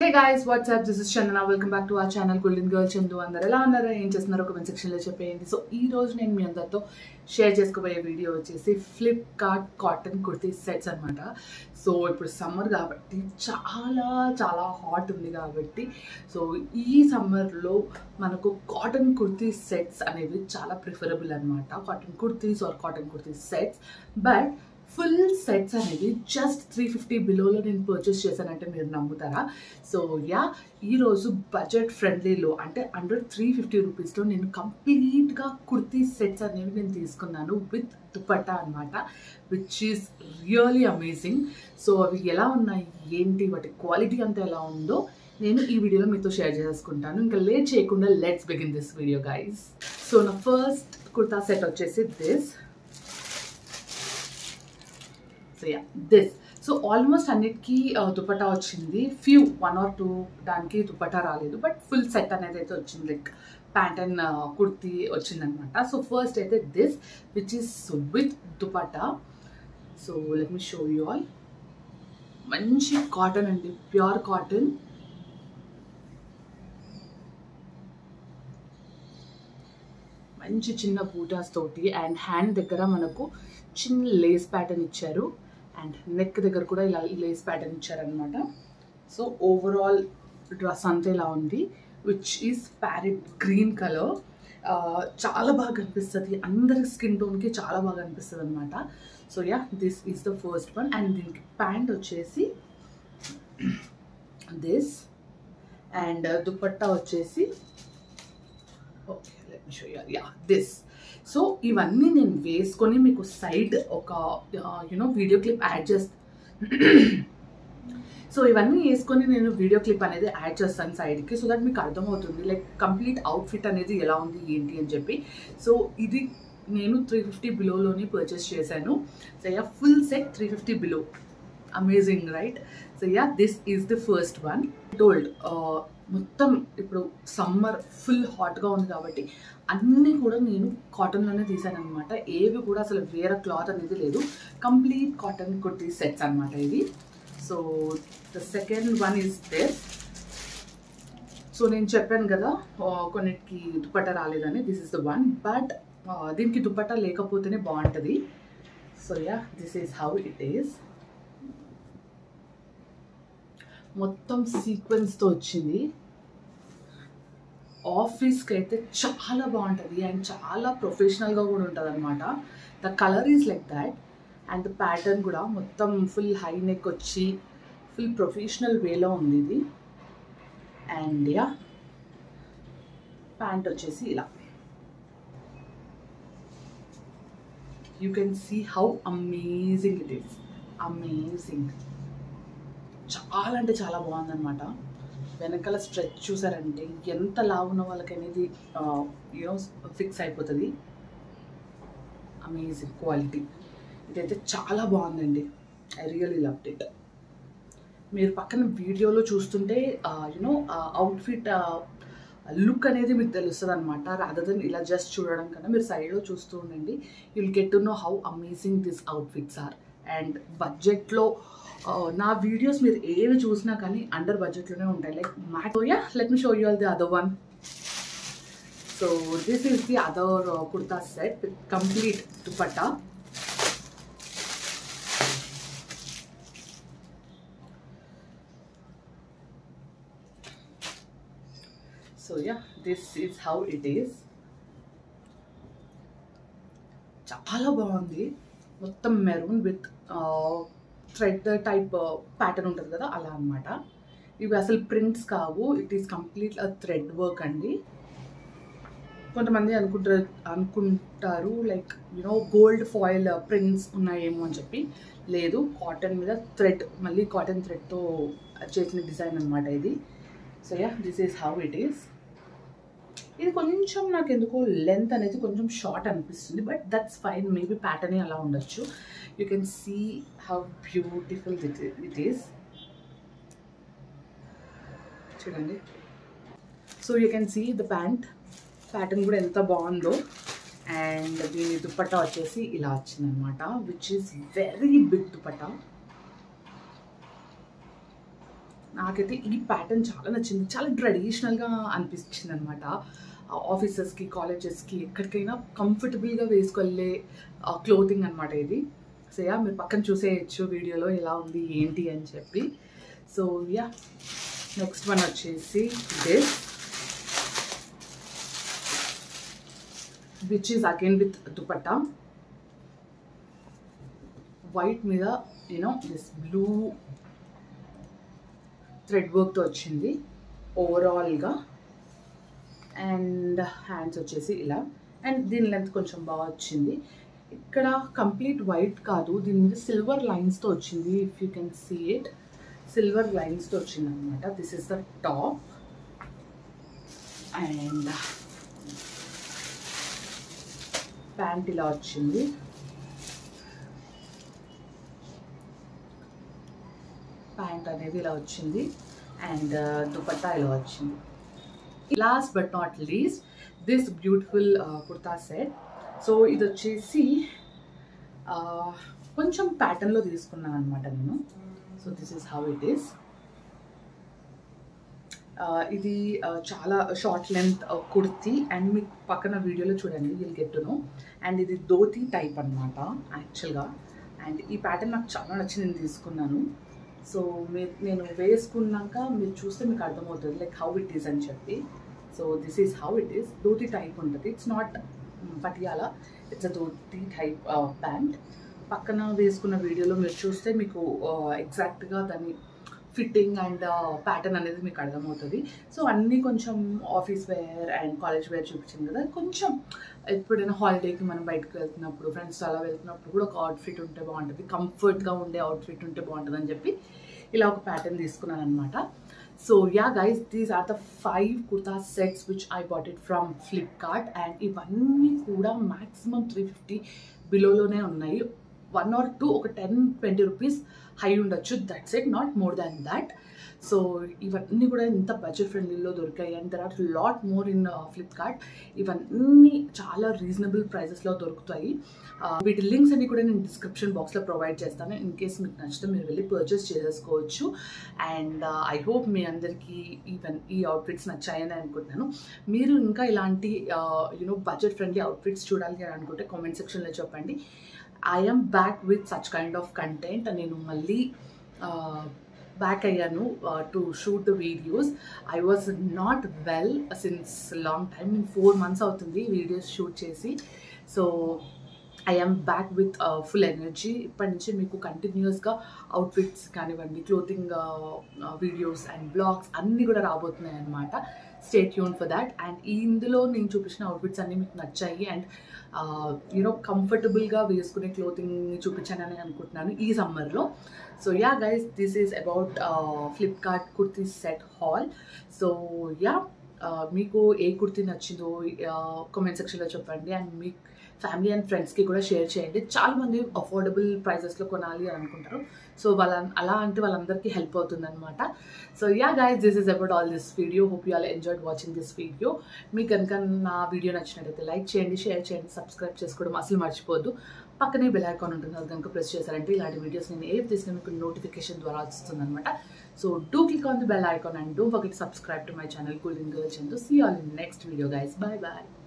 Hey guys, what's up? This is Chandana. Welcome back to our channel Golden Girl Chandu. అందరూ ఎలా ఉన్నారు? ఏం చేస్తున్నారో కామెంట్ సెక్షన్ లో చెప్పేయండి. సో ఈ రోజు నేను మీ అందరితో షేర్ చేసుకోబోయే వీడియో వచ్చేసి ఫ్లిప్కార్ట్ కాటన్ కుర్తీ సెట్స్ అన్నమాట. సో ఇప్పుడు సమ్మర్ కాబట్టి చాలా హాట్ ఉంది కాబట్టి సో ఈ సమ్మర్లో మనకు కాటన్ కుర్తీ సెట్స్ అనేవి చాలా ప్రిఫరబుల్ అన్నమాట. Cotton kurtis or cotton kurti sets. But full sets అనేవి జస్ట్ 350 బిలోలో నేను పర్చేస్ చేశానంటే మీరు నమ్ముతారా? సో యా, ఈరోజు బడ్జెట్ ఫ్రెండ్లీలో అంటే అండర్ 350 రూపీస్లో నేను కంప్లీట్గా కుర్తీ సెట్స్ అనేవి నేను తీసుకున్నాను విత్ దుపట్టా అనమాట, which is really amazing. So అవి ఎలా ఉన్నాయి, ఏంటి, వాటి క్వాలిటీ అంతా ఎలా ఉందో నేను ఈ వీడియోలో మీతో షేర్ చేసుకుంటాను. ఇంకా లేట్ చేయకుండా let's begin this video guys. So నా ఫస్ట్ కుర్తా సెట్ వచ్చేసి this. So yeah, this. So almost అన్నిటికీ దుపట్టా వచ్చింది. ఫ్యూ 1 or 2 దానికి దుపట్టా రాలేదు, బట్ ఫుల్ సెట్ అనేది అయితే వచ్చింది. లైక్ ప్యాంట్ అండ్ కుర్తీ వచ్చిందనమాట. సో ఫస్ట్ అయితే this which is with dupatta. So let me show you all. మంచి కాటన్ అండి, ప్యూర్ కాటన్. మంచి చిన్న బూటాస్ తోటి అండ్ హ్యాండ్ దగ్గర మనకు చిన్న లేస్ ప్యాటర్న్ ఇచ్చారు అండ్ నెక్ దగ్గర కూడా ఇలా లేస్ ప్యాటర్న్ ఇచ్చారనమాట. సో ఓవరాల్ డ్రెస్ అంతా ఇలా ఉంది, which is parrot green colour. చాలా బాగా అనిపిస్తుంది, అందరి స్కిన్ టోన్కి చాలా బాగా అనిపిస్తుంది అనమాట. So yeah, this is the first one. And దీనికి ప్యాంట్ వచ్చేసి దిస్ అండ్ దుపట్టా వచ్చేసి okay let me show you. Yeah, this. So ఇవన్నీ నేను వేసుకొని మీకు సైడ్ ఒక వీడియో క్లిప్ యాడ్ సో ఇవన్నీ వేసుకొని నేను వీడియో క్లిప్ అనేది యాడ్ చేస్తాను సైడ్కి, సో దట్ మీకు అర్థమవుతుంది లైక్ కంప్లీట్ అవుట్ఫిట్ అనేది ఎలా ఉంది ఏంటి అని చెప్పి. సో ఇది నేను 350 బిలోలోని పర్చేస్ చేశాను. So yeah, full set 350 below. Amazing right? So yeah, this is the first one. Told మొత్తం ఇప్పుడు సమ్మర్ ఫుల్ హాట్గా ఉంది కాబట్టి అన్నీ కూడా నేను కాటన్లోనే తీసాను అనమాట. ఏవి కూడా అసలు వేరే క్లాత్ అనేది లేదు, కంప్లీట్ కాటన్ కుర్తీ సెట్స్ అనమాట ఇది. So the second one is this. So నేను చెప్పాను కదా కొన్నిటికి దుపట్టా రాలేదని. This is the one, but దీనికి దుపట్టా లేకపోతేనే బాగుంటుంది. So yeah, this is how it is. మొత్తం సీక్వెన్స్తో వచ్చింది. ఆఫీస్కి అయితే చాలా బాగుంటుంది అండ్ చాలా ప్రొఫెషనల్గా కూడా ఉంటుంది అనమాట. The colour is like that and the pattern కూడా మొత్తం ఫుల్ హై నెక్ వచ్చి ఫుల్ ప్రొఫెషనల్ వేలో ఉంది ఇది. అండ్ యా, ప్యాంట్ వచ్చేసి ఇలా. You can see how amazing it is. Amazing, చాలా అంటే చాలా బాగుందన్నమాట. వెనకాల స్ట్రెచ్ చూసారంటే ఎంత లావు ఉన్న వాళ్ళకి అనేది ఫిక్స్ అయిపోతుంది. Amazing quality. ఇదైతే చాలా బాగుందండి. I really loved it. మీరు పక్కన వీడియోలో చూస్తుంటే అవుట్ఫిట్ లుక్ అనేది మీకు తెలుస్తుంది అనమాట. రాదర్ దెన్ ఇలా జస్ట్ చూడడం కన్నా మీరు సైడ్లో చూస్తూ ఉండండి. You will get to know how amazing this outfits are. And బడ్జెట్లో నా వీడియోస్ మీరు ఏవి చూసినా కానీ అండర్ బడ్జెట్లోనే ఉంటాయి. Like max. Yeah, let me show you all the other one. So this is the other kurta set with complete dupatta. So yeah, this is how it is. చాలా బాగుంది. మొత్తం maroon with thread type pattern ఉంటుంది కదా, అలా అనమాట. ఇవి అసలు prints కావు, it is complete thread work అండి. కొంతమంది అనుకుంటారు లైక్ గోల్డ్ ఫాయిల్ ప్రింట్స్ ఉన్నాయేమో అని చెప్పి. లేదు, కాటన్ మీద థ్రెడ్, మళ్ళీ కాటన్ థ్రెడ్తో చేసిన డిజైన్ అనమాట ఇది. So yeah, this is how it is. ఇది కొంచెం నాకు ఎందుకో లెంత్ అనేది కొంచెం షార్ట్ అనిపిస్తుంది, బట్ దట్స్ ఫైన్. మేబీ ప్యాటర్నే అలా ఉండొచ్చు. You can see how beautiful it is. చూడండి. So you can see the pattern కూడా ఎంత బాగుందో. అండ్ దీని దుపట్టా వచ్చేసి ఇలా వచ్చిందనమాట, which is very big dupatta. నాకైతే ఈ ప్యాటర్న్ చాలా నచ్చింది. చాలా ట్రెడిషనల్గా అనిపించింది అనమాట. ఆఫీసెస్కి, కాలేజెస్కి ఎక్కడికైనా కంఫర్టబుల్గా వేసుకెళ్ళే క్లోతింగ్ అనమాట ఇది. సో యా, మీరు పక్కన చూసేయచ్చు వీడియోలో ఎలా ఉంది ఏంటి అని చెప్పి. సో యా, నెక్స్ట్ వన్ వచ్చేసి this, which is again with dupatta. White మీద దిస్ బ్లూ థ్రెడ్ వర్క్తో వచ్చింది ఓవరాల్గా. అండ్ హ్యాండ్స్ వచ్చేసి ఇలా, అండ్ దీని లెంత్ కొంచెం బాగా వచ్చింది. ఇక్కడ కంప్లీట్ వైట్ కాదు, దీని మీద సిల్వర్ లైన్స్తో వచ్చింది. If you can see it, silver లైన్స్తో వచ్చింది అనమాట. This is the top. And pant ఇలా వచ్చింది. ప్యాంట్ అనేది ఇలా వచ్చింది. అండ్ దుపట్టా ఇలా వచ్చింది. Last but not least, this beautiful kurta set. So ఇది వచ్చేసి కొంచెం ప్యాటర్న్లో తీసుకున్నాను అనమాట నేను. So this is how it is. ఇది చాలా షార్ట్ లెంత్ కుర్తీ, అండ్ మీకు పక్కన వీడియోలో చూడండి, will get to no. And ఇది ధోతి టైప్ అనమాట యాక్చువల్గా. అండ్ ఈ ప్యాటర్న్ నాకు చాలా నచ్చింది, నేను తీసుకున్నాను. సో నేను వేసుకున్నాక మీరు చూస్తే మీకు అర్థమవుతుంది లైక్ హౌ ఇట్ ఈస్ అని చెప్పి. So this is how it is. Dhoti type ఉంటుంది, it's not Patiala, it's a dhoti type pant. పక్కన వేసుకున్న వీడియోలో మీరు చూస్తే మీకు ఎగ్జాక్ట్గా దాని ఫిట్టింగ్ అండ్ ప్యాటర్న్ అనేది మీకు అర్థమవుతుంది. సో అన్నీ కొంచెం office wear and college wear చూపించింది కదా. కొంచెం ఎప్పుడైనా హాలిడేకి మనం బయటకు వెళ్తున్నప్పుడు, ఫ్రెండ్స్ అలా వెళ్తున్నప్పుడు కూడా ఒక అవుట్ఫిట్ ఉంటే బాగుంటుంది, కంఫర్ట్గా ఉండే అవుట్ఫిట్ ఉంటే బాగుంటుంది అని చెప్పి ఇలా ఒక ప్యాటర్న్ తీసుకున్నాను అనమాట. So yeah guys, these are the 5 kurta sets which I bought it from Flipkart. And ఇవన్నీ కూడా మ్యాక్సిమం 350 బిలోలోనే ఉన్నాయి. 1 or 2 ఒక 10-20 రూపీస్ హై ఉండొచ్చు, that's it, not more than that. So ఇవన్నీ కూడా ఇంత బడ్జెట్ ఫ్రెండ్లీలో దొరికాయి. And there are lot more in Flipkart. ఇవన్నీ చాలా రీజనబుల్ ప్రైజెస్లో దొరుకుతాయి. వీటి లింక్స్ అన్ని కూడా నేను డిస్క్రిప్షన్ బాక్స్లో ప్రొవైడ్ చేస్తాను. ఇన్ కేస్ మీకు నచ్చితే మీరు వెళ్ళి పర్చేస్ చేసేసుకోవచ్చు. అండ్ ఐ హోప్ మీ అందరికీ ఈ అవుట్ఫిట్స్ నచ్చాయని అనుకుంటున్నాను. మీరు ఇంకా ఇలాంటి బడ్జెట్ ఫ్రెండ్లీ అవుట్ఫిట్స్ చూడాలి అని అనుకుంటే కామెంట్ సెక్షన్లో చెప్పండి. I am back with such kind of content. నేను మళ్ళీ బ్యాక్ అయ్యాను to shoot videos. I was not well since long time. నేను 4 months అవుతుంది వీడియోస్ షూట్ చేసి. So I am back with full energy. ఇప్పటి నుంచి మీకు కంటిన్యూస్గా అవుట్ఫిట్స్ కానివ్వండి, క్లోతింగ్ వీడియోస్ అండ్ బ్లాగ్స్ అన్నీ కూడా రాబోతున్నాయి అనమాట. Stay tune for that. And ఇందులో నేను చూపించిన అవుట్ఫిట్స్ అన్నీ మీకు నచ్చాయి అండ్ కంఫర్టబుల్గా వేసుకునే క్లోతింగ్ చూపించానని అనుకుంటున్నాను ఈ సమ్మర్లో. So yeah guys, this is about Flipkart kurti set hall. So yeah, మీకు ఏ కుర్తీ నచ్చిందో కామెంట్ సెక్షన్లో చెప్పండి. అండ్ మీ ఫ్యామిలీ అండ్ ఫ్రెండ్స్కి కూడా షేర్ చేయండి. చాలామంది అఫోర్డబుల్ ప్రైజెస్లో కొనాలి అని అనుకుంటారు. సో వాళ్ళందరికీ హెల్ప్ అవుతుంది అనమాట. So yeah guys, this is about all this video. Hope you all enjoyed watching this video. మీకు కనుక నా వీడియో నచ్చినట్టయితే లైక్ చేయండి, షేర్ చేయండి, సబ్స్క్రైబ్ చేసుకోవడం అసలు మర్చిపోవద్దు. పక్కనే బెల్ ఐకాన్ ఉంటుంది, అది కనుక ప్రెస్ చేశారంటే ఇలాంటి వీడియోస్ నేను ఏవి తీసినా మీకు నోటిఫికేషన్ ద్వారా వస్తుంది అనమాట. So do click on the bell icon and don't forget to subscribe to my channel Golden Girl Chandu. See you all in the next video guys. Bye bye.